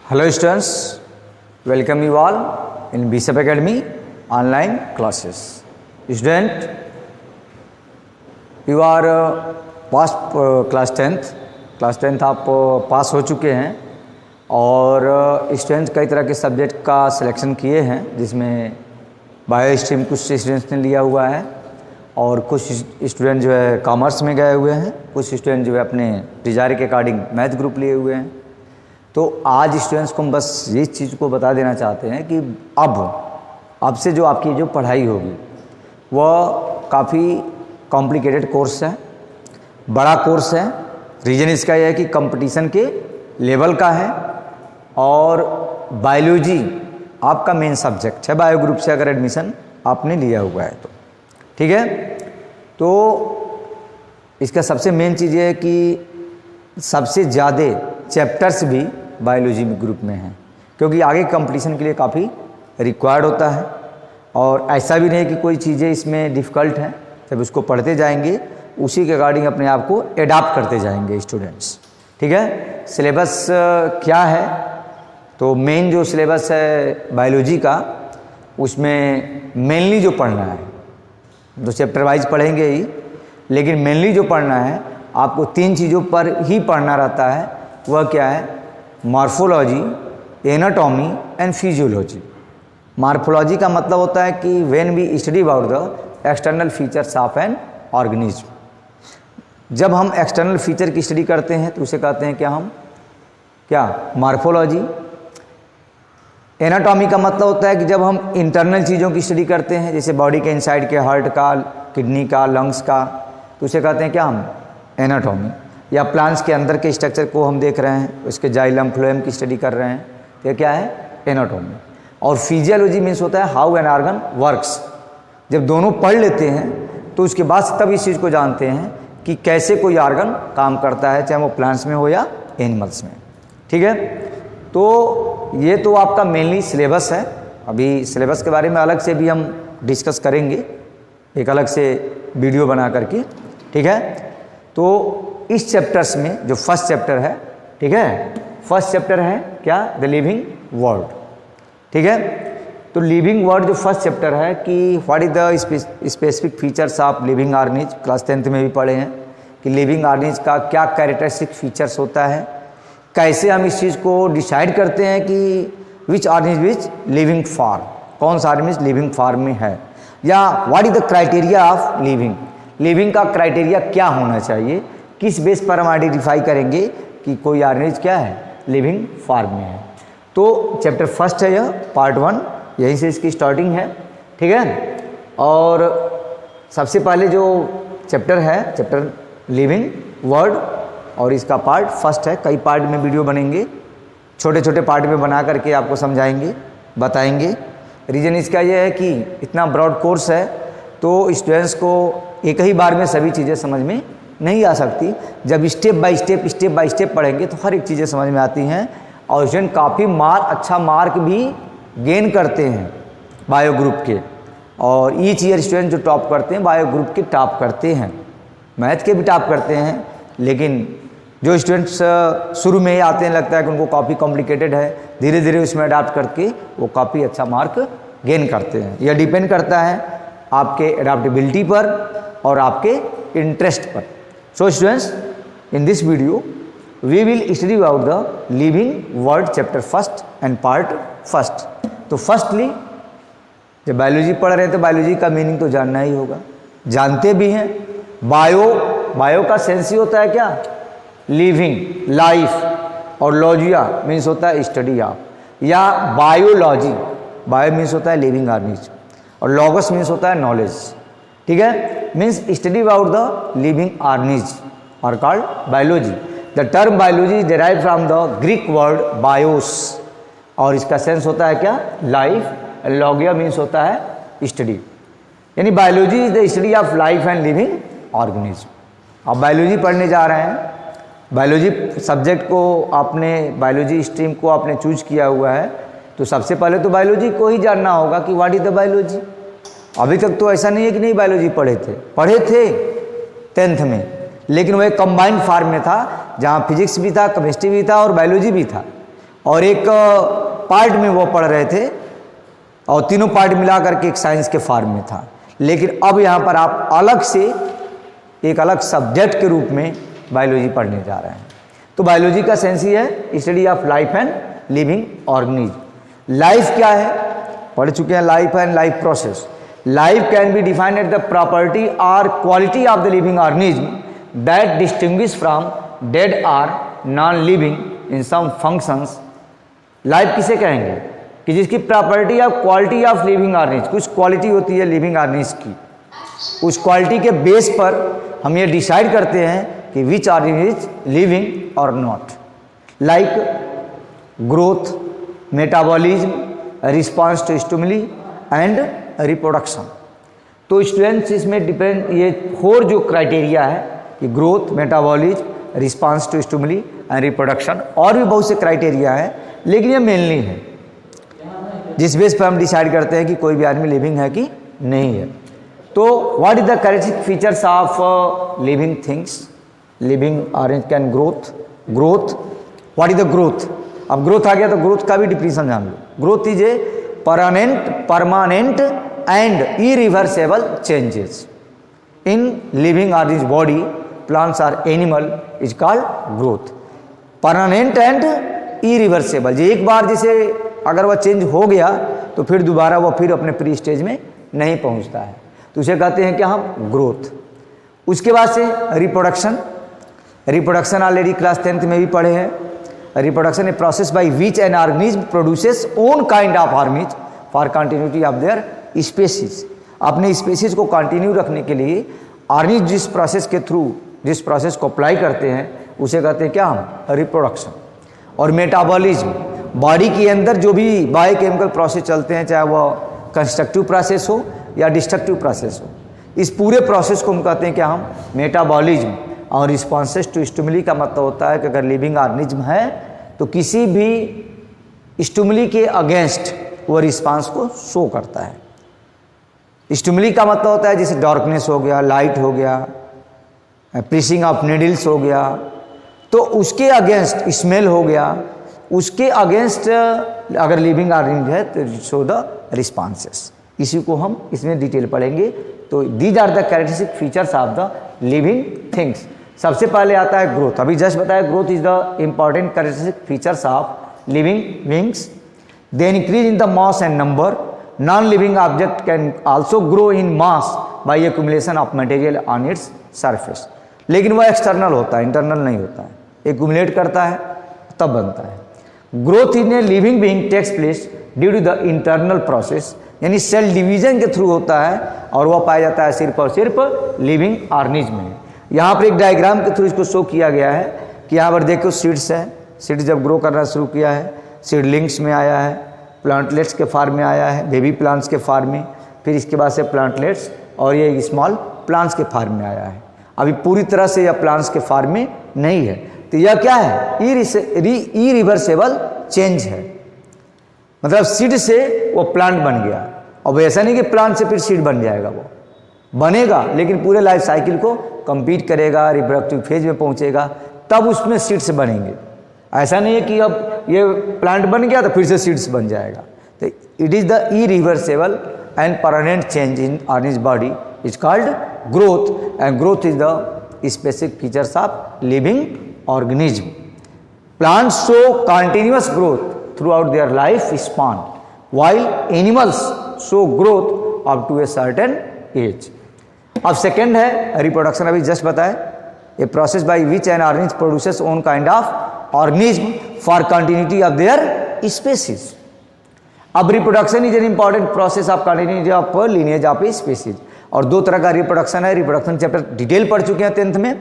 Hello students, welcome you all in BSEP Academy online classes. Student, you are past class 10th आप पास हो चुके हैं और student कई तरह के सब्जेक्ट का सिलेक्शन किए हैं जिसमें बायो स्ट्रीम कुछ स्टूडेंट्स ने लिया हुआ है और कुछ स्टूडेंट जो है कॉमर्स में गए हुए हैं, कुछ स्टूडेंट जो है अपने डिजायर के अकॉर्डिंग मैथ ग्रुप लिए हुए हैं। तो आज स्टूडेंट्स को हम बस ये चीज़ को बता देना चाहते हैं कि अब से जो आपकी जो पढ़ाई होगी वह काफ़ी कॉम्प्लिकेटेड कोर्स है, बड़ा कोर्स है। रीज़न इसका यह है कि कंपटीशन के लेवल का है और बायोलॉजी आपका मेन सब्जेक्ट है। बायो ग्रुप से अगर एडमिशन आपने लिया हुआ है तो ठीक है। तो इसका सबसे मेन चीज़ ये है कि सबसे ज़्यादा चैप्टर्स भी बायोलॉजी में ग्रुप में हैं, क्योंकि आगे कंपटीशन के लिए काफ़ी रिक्वायर्ड होता है। और ऐसा भी नहीं कि कोई चीज़ें इसमें डिफ़िकल्ट हैं, जब उसको पढ़ते जाएंगे उसी के अकॉर्डिंग अपने आप को एडाप्ट करते जाएंगे स्टूडेंट्स। ठीक है। सिलेबस क्या है, तो मेन जो सिलेबस है बायोलॉजी का उसमें मेनली जो पढ़ना है, तो चैप्टर वाइज पढ़ेंगे ही, लेकिन मेनली जो पढ़ना है आपको 3 चीज़ों पर ही पढ़ना रहता है। वह क्या है? Morphology, anatomy and physiology. Morphology का मतलब होता है कि when we study about the external features of an organism. जब हम एक्सटर्नल फीचर की स्टडी करते हैं तो उसे कहते हैं क्या मॉर्फोलॉजी। एनाटॉमी का मतलब होता है कि जब हम इंटरनल चीज़ों की स्टडी करते हैं, जैसे बॉडी के इनसाइड के हार्ट का, किडनी का, लंग्स का, तो उसे कहते हैं क्या हम एनाटॉमी। या प्लांट्स के अंदर के स्ट्रक्चर को हम देख रहे हैं, उसके जाइलम फ्लोएम की स्टडी कर रहे हैं, तो ये क्या है? एनाटॉमी। और फिजियोलॉजी मीन्स होता है हाउ एन ऑर्गन वर्क्स। जब दोनों पढ़ लेते हैं तो उसके बाद तब इस चीज़ को जानते हैं कि कैसे कोई ऑर्गन काम करता है, चाहे वो प्लांट्स में हो या एनिमल्स में। ठीक है। तो ये तो आपका मेनली सिलेबस है। अभी सिलेबस के बारे में अलग से भी हम डिस्कस करेंगे, एक अलग से वीडियो बना करके। ठीक है। तो इस चैप्टर्स में जो फर्स्ट चैप्टर है, ठीक है, फर्स्ट चैप्टर है क्या? The living world. ठीक है। तो लिविंग वर्ल्ड जो फर्स्ट चैप्टर है कि what is the specific features of living organism, class 10th में भी पढ़े हैं कि लिविंग ऑर्गेनिज्म का क्या कैरेक्टरिस्टिक फीचर्स होता है, कैसे हम इस चीज़ को डिसाइड करते हैं कि which organism is living form, कौन सा ऑर्गेनिज्म लिविंग फॉर्म में है, या what is the criteria of living, living का क्राइटेरिया क्या होना चाहिए, किस बेस पर हम आइडेंटिफाई करेंगे कि कोई ऑर्गेनिज्म क्या है? लिविंग फॉर्म में है। तो चैप्टर फर्स्ट है यह, पार्ट 1, यहीं से इसकी स्टार्टिंग है। ठीक है। और सबसे पहले जो चैप्टर है, चैप्टर लिविंग वर्ल्ड, और इसका पार्ट फर्स्ट है। कई पार्ट में वीडियो बनेंगे, छोटे छोटे पार्ट में बना करके आपको समझाएंगे, बताएंगे। रीज़न इसका यह है कि इतना ब्रॉड कोर्स है तो स्टूडेंट्स को एक ही बार में सभी चीज़ें समझ में नहीं आ सकती। जब स्टेप बाय स्टेप पढ़ेंगे तो हर एक चीज़ें समझ में आती हैं और स्टूडेंट काफ़ी अच्छा मार्क भी गेन करते हैं बायो ग्रुप के। और ईच ईयर स्टूडेंट जो टॉप करते हैं बायो ग्रुप के टॉप करते हैं, मैथ के भी टॉप करते हैं। लेकिन जो स्टूडेंट्स शुरू में ही आते हैं, लगता है कि उनको काफ़ी कॉम्प्लिकेटेड है, धीरे धीरे उसमें अडाप्ट करके वो काफ़ी अच्छा मार्क गेन करते हैं। यह डिपेंड करता है आपके एडाप्टेबिलिटी पर और आपके इंटरेस्ट पर। So students, in this video we will study about the living world chapter first and part first. तो फर्स्टली जब बायोलॉजी पढ़ रहे हैं तो बायोलॉजी का मीनिंग तो जानना ही होगा, जानते भी हैं। बायो का सेंस ही होता है क्या? लिविंग, लाइफ, और लॉजिया मीन्स होता है स्टडी ऑफ, या बायोलॉजी, बायो मीन्स होता है लिविंग ऑर्गेनिज्म, और लॉगस मीन्स होता है नॉलेज। ठीक है। Means study about the living organism are called biology. The term biology is derive from the Greek word bios, और इसका सेंस होता है क्या? लाइफ। लॉगिया मीन्स होता है स्टडी, यानी biology is the study of life and living organism. आप biology पढ़ने जा रहे हैं, बायोलॉजी सब्जेक्ट को आपने, बायोलॉजी स्ट्रीम को आपने चूज किया हुआ है, तो सबसे पहले तो बायोलॉजी को ही जानना होगा कि व्हाट इज द बायोलॉजी। अभी तक तो ऐसा नहीं है कि नहीं बायोलॉजी पढ़े थे 10th में, लेकिन वो एक कंबाइंड फॉर्म में था जहाँ फिजिक्स भी था, केमिस्ट्री भी था और बायोलॉजी भी था। और एक पार्ट में वो पढ़ रहे थे, और तीनों पार्ट मिला करके एक साइंस के फॉर्म में था। लेकिन अब यहाँ पर आप अलग से एक अलग सब्जेक्ट के रूप में बायोलॉजी पढ़ने जा रहे हैं। तो बायोलॉजी का सेंस ही है study of life and living organism. Life क्या है, पढ़ चुके हैं, life and life process. Life can be defined at the property और quality of the living organism that distinguish from dead और non living in some functions. Life किसे कहेंगे कि जिसकी property of quality of living organism, कुछ quality होती है living organism की, उस क्वालिटी के बेस पर हम ये डिसाइड करते हैं कि विच ऑर्गेनिज्म इज लिविंग और not. Like growth, metabolism, response to stimuli and reproduction. तो स्टूडेंट्स इसमें डिपेंड, ये 4 जो क्राइटेरिया है कि growth, metabolism, response to stimuli and reproduction, और भी बहुत से क्राइटेरिया है, लेकिन ये मेनली है जिस बेस पर हम डिसाइड करते हैं कि कोई भी आदमी लिविंग है कि नहीं है। तो what is the characteristic features of living things? Living organism can growth what is the growth? अब ग्रोथ आ गया तो ग्रोथ का भी डिफिनेशन जान लो। Growth is a permanent and irreversible changes in living organism body, plants और animal is called growth. Permanent and irreversible, जो एक बार जैसे अगर वह चेंज हो गया तो फिर दोबारा वह फिर अपने प्री स्टेज में नहीं पहुंचता है, तो उसे कहते हैं कि हम ग्रोथ। उसके बाद से रिप्रोडक्शन ऑलरेडी क्लास 10th में भी पढ़े हैं। Reproduction A process by which an organism produces own kind of organism for continuity of their species. अपने स्पेसीज को कंटिन्यू रखने के लिए ऑर्गेनिज्म जिस प्रोसेस के थ्रू, जिस प्रोसेस को अप्लाई करते हैं उसे कहते हैं क्या हम? रिप्रोडक्शन। और मेटाबॉलिज्म, बॉडी के अंदर जो भी बायोकेमिकल प्रोसेस चलते हैं, चाहे वह कंस्ट्रक्टिव प्रोसेस हो या डिस्ट्रक्टिव प्रोसेस हो, इस पूरे प्रोसेस को हम कहते हैं क्या हम? मेटाबॉलिज्म। और रिस्पॉन्सेस टू स्टिमुली का मतलब होता है कि अगर लिविंग ऑर्गेनिज्म है तो किसी भी स्टिमुली के अगेंस्ट वो रिस्पॉन्स को शो करता है। स्टिमुली का मतलब होता है जैसे डार्कनेस हो गया, लाइट हो गया, प्रेसिंग ऑफ नीडल्स हो गया, तो उसके अगेंस्ट स्मेल हो गया, उसके अगेंस्ट अगर लिविंग ऑर्गेनिज्म है तो शो द रिस्पॉन्सेस। इसी को हम इसमें डिटेल पढ़ेंगे। तो these are the characteristic features of the living things. सबसे पहले आता है ग्रोथ। अभी जस्ट बताया growth is the important characteristic features of living beings. They increase in the mass and number. Non living object can also grow in mass by accumulation of material on its surface. लेकिन वह external होता है, internal नहीं होता है। Accumulate करता है तब बनता है। Growth in a living being takes place due to the internal process, यानी सेल डिवीजन के थ्रू होता है, और वह पाया जाता है सिर्फ और सिर्फ लिविंग ऑर्गेनिज्म में। यहाँ पर एक डायग्राम के थ्रू इसको शो किया गया है कि यहाँ पर देखो सीड्स है। सीड्स जब ग्रो करना शुरू किया है, सीडलिंग्स में आया है, प्लांटलेट्स के फार्म में आया है, बेबी प्लांट्स के फार्म में, फिर इसके बाद से प्लांटलेट्स और ये स्मॉल प्लांट्स के फार्म में आया है। अभी पूरी तरह से यह प्लांट्स के फार्म में नहीं है। तो यह क्या है? इरिवर्सेबल चेंज है। मतलब सीड से वो प्लांट बन गया। अब ऐसा नहीं कि प्लांट से फिर सीड बन जाएगा, वो बनेगा लेकिन पूरे लाइफ साइकिल को कंप्लीट करेगा, रिप्रोडक्टिव फेज में पहुंचेगा, तब उसमें सीड्स बनेंगे। ऐसा नहीं है कि अब ये प्लांट बन गया तो फिर से सीड्स बन जाएगा। तो it is the irreversible and permanent change in organism body is called growth, and growth is the specific features of living organism. Plants show continuous growth throughout their life span, while animals show growth up to a certain age. अब second है reproduction. अभी just बताए, a process by which an organism produces own kind of organism for continuity of their species. अब reproduction is an important process of continuity of lineage of species. और 2 तरह का reproduction है। Reproduction chapter detail पढ़ चुके हैं 10th में,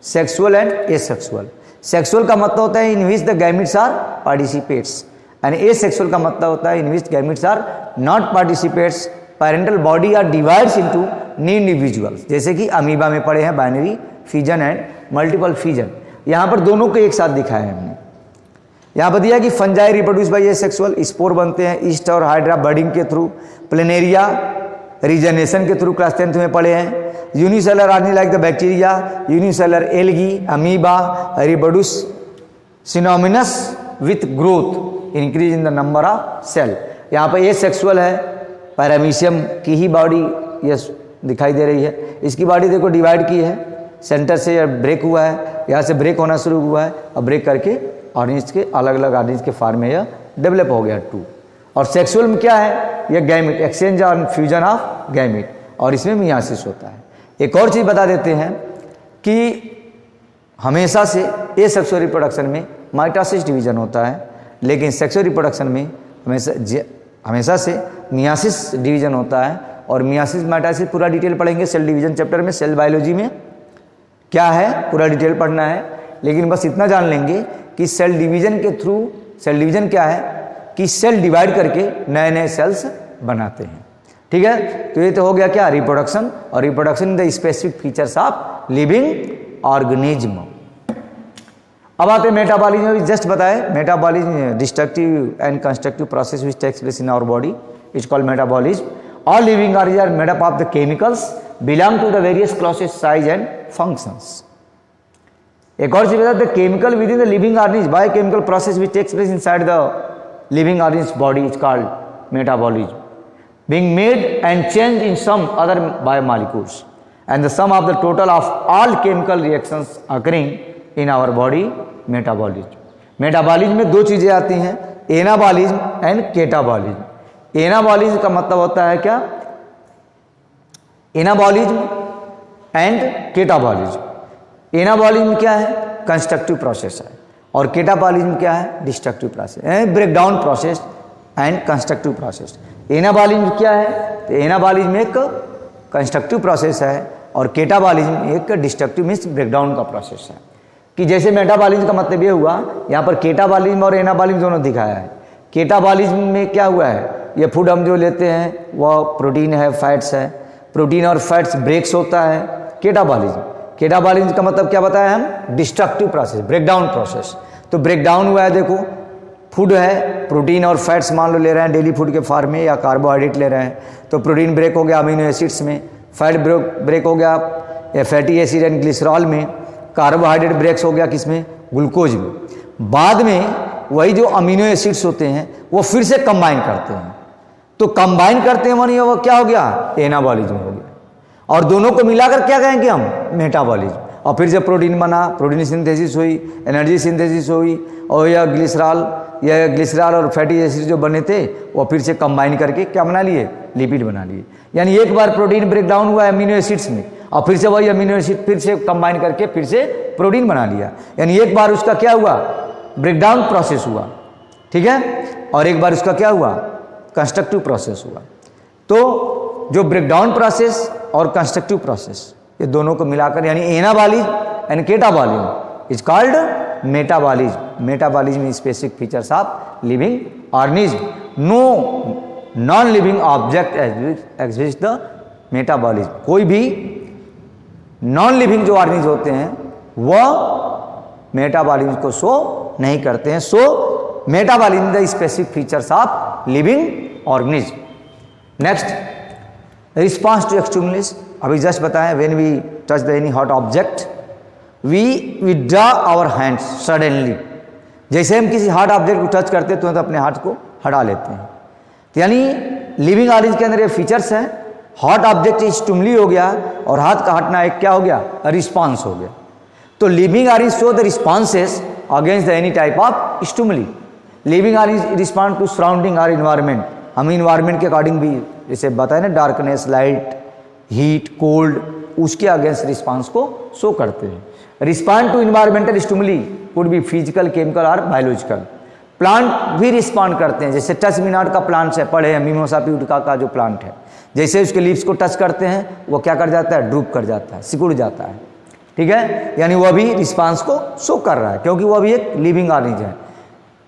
sexual and asexual. Sexual का मतलब होता है in which the gametes are participates, and asexual का मतलब होता है in which gametes are not participates. Parental body are divides into new individuals, जैसे कि अमीबा में पढ़े हैं binary fission and multiple fission. यहाँ पर दोनों को एक साथ दिखाया है हमने। यहाँ पर दिया कि fungi reproduce by asexual, spore बनते हैं ईस्ट और हाइड्रा बर्डिंग के थ्रू, प्लेनेरिया रीजनेशन के थ्रू क्लास 10th में पढ़े हैं। यूनिसेलर आर्नी like the bacteria, unicellular algae, amoeba reproduce synonymous with growth, increase in the number of cell. यहाँ पर ए सेक्सुअल है, पैरामीशियम की ही बॉडी ये दिखाई दे रही है। इसकी बॉडी देखो डिवाइड की है, सेंटर से ब्रेक हुआ है, यहाँ से ब्रेक होना शुरू हुआ है, अब ब्रेक करके ऑर्गेनिज के अलग अलग ऑर्गेनिज के फॉर्म में यह डेवलप हो गया 2। और सेक्सुअल में क्या है, यह गैमेट, एक्सचेंज और फ्यूजन ऑफ गैमेट, और इसमें मियासिस होता है। एक और चीज़ बता देते हैं कि हमेशा से ए सेक्सुअल रिप्रोडक्शन में माइटोसिस डिवीजन होता है, लेकिन सेक्सुअल रिप्रोडक्शन में हमेशा से मियासिस डिवीजन होता है। और मियासिस माइटोसिस पूरा डिटेल पढ़ेंगे सेल डिवीजन चैप्टर में, सेल बायोलॉजी में क्या है पूरा डिटेल पढ़ना है। लेकिन बस इतना जान लेंगे कि सेल डिवीजन के थ्रू, सेल डिवीजन क्या है कि सेल डिवाइड करके नए नए सेल्स बनाते हैं। ठीक है, तो ये तो हो गया क्या, रिप्रोडक्शन। और reproduction the specific features of living organism. अब आते हैं मेटाबॉलिज्म। भी जस्ट बताए, metabolism destructive and constructive process which takes place in our body, it's called metabolism. All living organism are made up of the chemicals belong to the various classes, size and functions. एक और चीज बताते, chemical within the living organism, biochemical process which takes place inside the living organism body is called metabolism, being made and changed in some other biomolecules, and the sum of the total of all chemical reactions occurring in our body, metabolism. Metabolism में दो चीज़ें आती हैं, anabolism and केटाबॉलिज्म। Anabolism का मतलब होता है क्या, एनाबॉलिज्म एंड केटाबॉलिज्म। एनाबॉलिज्म क्या है, कंस्ट्रक्टिव प्रोसेस है, और केटाबॉलिज्म क्या है, destructive process, breakdown process and constructive process. Anabolism क्या है, तो एनाबॉलिज्म एक कंस्ट्रक्टिव प्रोसेस है और केटाबॉलिज्म एक डिस्ट्रक्टिव मीन्स ब्रेकडाउन का प्रोसेस है। कि जैसे मेटाबॉलिज्म का मतलब ये हुआ, यहाँ पर केटाबॉलिज्म और एनाबॉलिज्म दोनों दिखाया है। केटाबॉलिज्म में क्या हुआ है, ये फूड हम जो लेते हैं वह प्रोटीन है, फैट्स है, प्रोटीन और फैट्स ब्रेक्स होता है केटाबॉलिज्म। केटाबॉलिज्म का मतलब क्या बताया हम, डिस्ट्रक्टिव प्रोसेस, ब्रेकडाउन प्रोसेस। तो ब्रेकडाउन हुआ है, देखो फूड है, प्रोटीन और फैट्स मान लो ले रहे हैं डेली फूड के फॉर्म में, या कार्बोहाइड्रेट ले रहे हैं, तो प्रोटीन ब्रेक हो गया अमीनो एसिड्स में, फैट ब्रेक हो गया या फैटी एसिड एंड ग्लिसरॉल में, कार्बोहाइड्रेट ब्रेक्स हो गया किसमें, ग्लूकोज में। बाद में वही जो अमीनो एसिड्स होते हैं वो फिर से कंबाइन करते हैं, तो कंबाइन करते हैं मानिए वो क्या हो गया, एनाबॉलिज्म हो गया। और दोनों को मिलाकर क्या कहेंगे हम, मेटाबॉलिज्म। और फिर जब प्रोटीन बना, प्रोटीन सिंथेसिस हुई, एनर्जी सिंथेसिस हुई, और या ग्लिसरॉल और फैटी एसिड जो बने थे वो फिर से कंबाइन करके क्या बना लिए, लिपिड बना लिए। यानी एक बार प्रोटीन ब्रेक डाउन हुआ अमीनो एसिड्स में, और फिर से वही अमीनो एसिड फिर से कंबाइन करके फिर से प्रोटीन बना लिया। यानी एक बार उसका क्या हुआ, ब्रेकडाउन प्रोसेस हुआ, ठीक है, और एक बार उसका क्या हुआ, कंस्ट्रक्टिव प्रोसेस हुआ। तो जो ब्रेकडाउन प्रोसेस और कंस्ट्रक्टिव प्रोसेस ये दोनों को मिलाकर यानी anabolism and catabolism is called metabolism. Metabolism is specific features of living organism. No non living object exist the metabolism. कोई भी नॉन लिविंग जो ऑर्गेनिज्म होते हैं वह मेटाबॉलिज्म को शो नहीं करते हैं। So metabolism the specific features of living organism. Next, response to stimulus. अभी जस्ट बताएं, when we touch the any hot object we withdraw our hands suddenly. जैसे हम किसी हॉट ऑब्जेक्ट को टच करते हैं तो अपने हाथ को हटा लेते हैं। तो यानी लिविंग ऑर्गेनिज्म के अंदर ये फीचर्स हैं, हॉट ऑब्जेक्ट स्टिमुली हो गया और हाथ का हटना एक क्या हो गया, रिस्पॉन्स हो गया। तो living organism show the responses against the any type of stimuli. Living organism respond to surrounding और इन्वायरमेंट। हम इन्वायरमेंट के अकॉर्डिंग भी जैसे बताए ना, डार्कनेस, लाइट, हीट, कोल्ड, उसके अगेंस्ट रिस्पांस को शो करते हैं। Respond to environmental stimuli could be physical, chemical और बायोलॉजिकल। प्लांट भी रिस्पॉन्ड करते हैं, जैसे टच मिनाट का प्लांट है, पढ़े हैं मिमोसा प्यूडिका का जो प्लांट है, जैसे उसके लीव्स को टच करते हैं वो क्या कर जाता है, ड्रूप कर जाता है, सिकुड़ जाता है, ठीक है। यानी वह भी रिस्पांस को शो कर रहा है क्योंकि वह भी एक लिविंग ऑर्गेनिज्म है।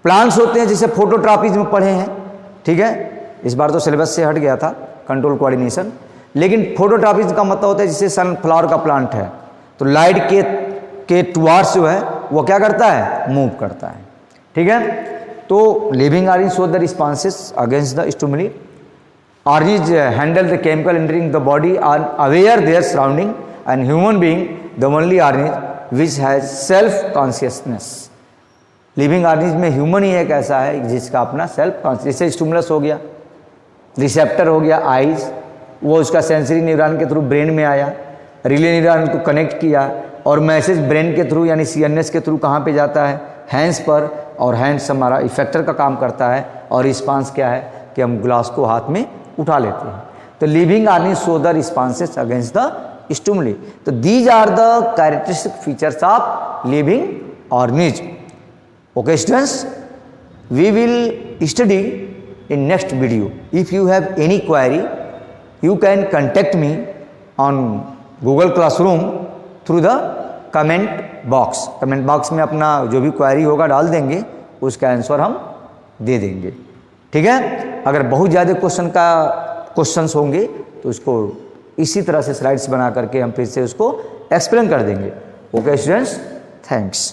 प्लांट्स होते हैं जैसे फोटोट्रॉपिज्म में पढ़े हैं, ठीक है, इस बार तो सिलेबस से हट गया था कंट्रोल कोऑर्डिनेशन। लेकिन फोटोट्रॉपिज्म का मतलब होता है जैसे सनफ्लावर का प्लांट है तो लाइट के टुवार्ड्स जो है वो क्या करता है, मूव करता है, ठीक है। तो living organism show the responses against the stimuli. Organism handle the chemical entering the body are aware their surrounding and human being the only organism which has self consciousness. Living organism में human ही एक ऐसा है जिसका अपना self conscious, जैसे stimulus हो गया, रिसेप्टर हो गया आइज, वो उसका सेंसरी न्यूरॉन के थ्रू ब्रेन में आया, रिले न्यूरॉन को कनेक्ट किया और मैसेज ब्रेन के थ्रू यानी सीएनएस के थ्रू कहाँ पे जाता है, हैंड्स पर, और हैंड्स हमारा इफेक्टर का काम करता है और रिस्पांस क्या है कि हम ग्लास को हाथ में उठा लेते हैं। तो living organism show the responses against the stimuli. तो these are the characteristic features of living organism. Okay students, we will study in next video. If you have any query, you can contact me on Google Classroom through the comment box. Comment box में अपना जो भी query होगा डाल देंगे, उसका answer हम दे देंगे, ठीक है। अगर बहुत ज़्यादा क्वेश्चंस होंगे तो उसको इसी तरह से स्लाइड्स बना करके हम फिर से उसको एक्सप्लेन कर देंगे। Okay students, thanks.